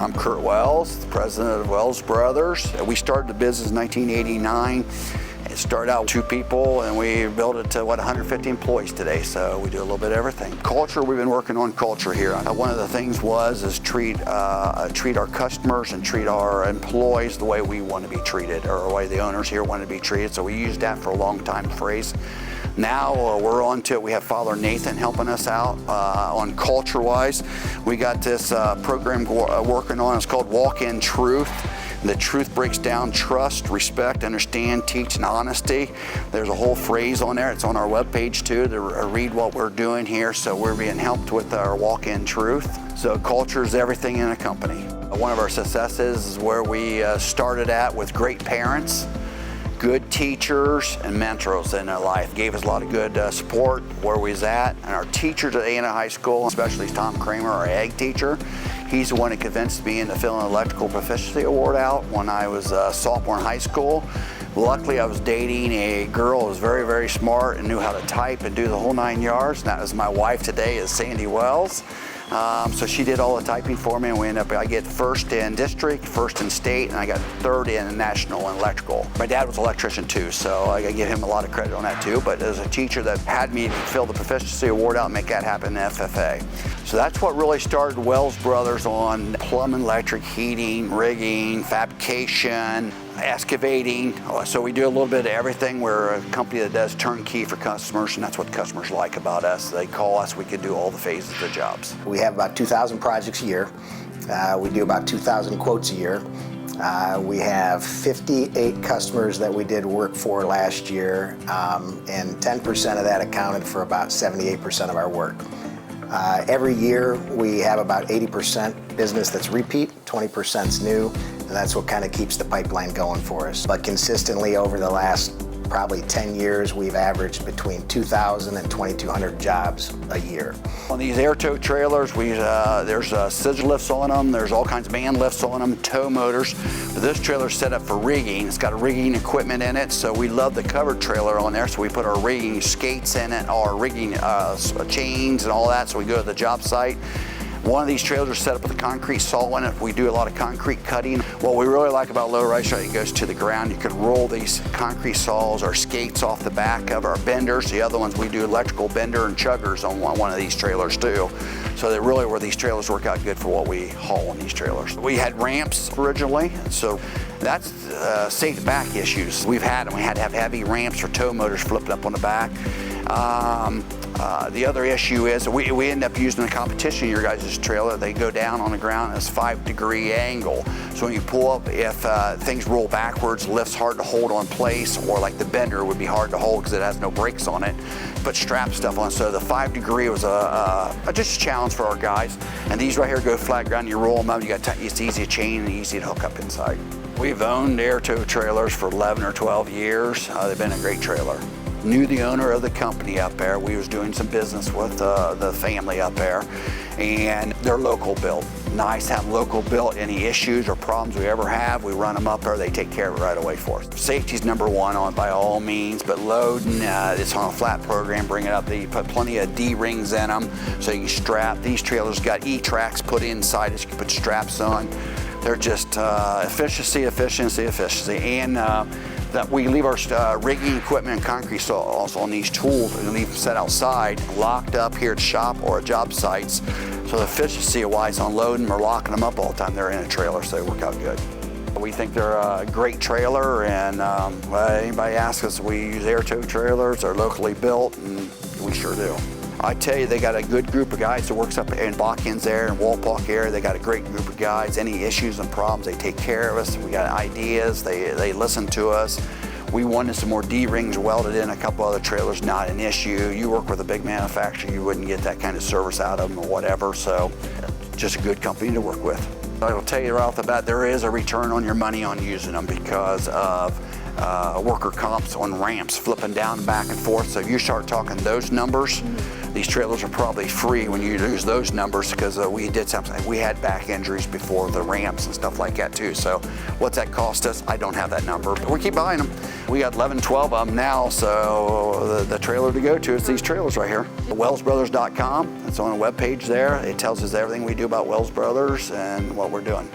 I'm Curt Wells, the president of Wells Brothers. We started the business in 1989. It started out with 2 people, and we built it to 150 employees today. So we do a little bit of everything. Culture, we've been working on culture here. One of the things is treat our customers and treat our employees the way we want to be treated, or the way the owners here want to be treated. So we used that for a long time phrase. Now we're on to it. We have Father Nathan helping us out on culture-wise. We got this program working on. It's called Walk in Truth. The truth breaks down trust, respect, understand, teach, and honesty. There's a whole phrase on there. It's on our webpage too to read what we're doing here. So we're being helped with our Walk in Truth. So culture is everything in a company. One of our successes is where we started at with great parents, good teachers and mentors in their life. Gave us a lot of good support where we was at. And our teachers at A&I High School, especially Tom Kramer, our ag teacher, he's the one that convinced me into filling an electrical proficiency award out when I was a sophomore in high school. Luckily, I was dating a girl who was very, very smart and knew how to type and do the whole 9 yards. And that is my wife today, is Sandy Wells. So she did all the typing for me, and I get first in district, first in state, and I got third in national in electrical. My dad was an electrician too, so I give him a lot of credit on that too, but as a teacher that had me fill the proficiency award out and make that happen in FFA. So that's what really started Wells Brothers on plumbing, electric, heating, rigging, fabrication, excavating. So we do a little bit of everything. We're a company that does turnkey for customers, and that's what customers like about us. They call us, we can do all the phases of the jobs. We have about 2,000 projects a year. We do about 2,000 quotes a year. We have 58 customers that we did work for last year, and 10% of that accounted for about 78% of our work. Every year we have about 80% business that's repeat, 20% is new, and that's what kind of keeps the pipeline going for us. But consistently over the last probably 10 years, we've averaged between 2,000 and 2,200 jobs a year. On these air tow trailers, there's scissor lifts on them, there's all kinds of man lifts on them, tow motors. But this trailer's set up for rigging. It's got rigging equipment in it, so we love the covered trailer on there, so we put our rigging skates in it, our rigging chains and all that, so we go to the job site. One of these trailers is set up with a concrete saw in it. We do a lot of concrete cutting. What we really like about low rise, it goes to the ground. You can roll these concrete saws or skates off the back of our benders. The other ones, we do electrical bender and chuggers on one of these trailers too. So that really where these trailers work out good for what we haul on these trailers. We had ramps originally, so that's safe back issues. We've had them. We had to have heavy ramps or tow motors flipped up on the back. The other issue is we end up using the competition in your guys' trailer. They go down on the ground at a 5-degree angle. So when you pull up, if things roll backwards, lift's hard to hold on place, or like the bender would be hard to hold because it has no brakes on it. Put strap stuff on. So the 5-degree was just a challenge for our guys. And these right here go flat ground. You roll them up. It's easy to chain and easy to hook up inside. We've owned air tow trailers for 11 or 12 years. They've been a great trailer. Knew the owner of the company up there. We was doing some business with the family up there, and they're local built. Nice to have local built. Any issues or problems we ever have, we run them up there. They take care of it right away for us. Safety's number one on by all means, but loading, it's on a flat program. Bring it up. They put plenty of D-rings in them, so you can strap. These trailers got E-tracks put inside us. You can put straps on. They're just efficiency, and that we leave our rigging equipment and concrete saws on these tools and leave them set outside, locked up here at the shop or at job sites. So the efficiency-wise on loading or locking them up all the time, they're in a trailer, so they work out good. We think they're a great trailer, and anybody asks us, we use air tow trailers. They're locally built, and we sure do. I tell you, they got a good group of guys that works up in Balkans there and Walpock area. They got a great group of guys. Any issues and problems, they take care of us. We got ideas, they listen to us. We wanted some more D-rings welded in a couple other trailers, not an issue. You work with a big manufacturer, you wouldn't get that kind of service out of them or whatever, so just a good company to work with. I'll tell you right off the bat, there is a return on your money on using them because of worker comps on ramps, flipping down and back and forth. So if you start talking those numbers, These trailers are probably free when you use those numbers because we did something. We had back injuries before the ramps and stuff like that too. So what's that cost us? I don't have that number, but we keep buying them. We got 11, 12 of them now, so the trailer to go to is these trailers right here. WellsBrothers.com, it's on a webpage there. It tells us everything we do about Wells Brothers and what we're doing.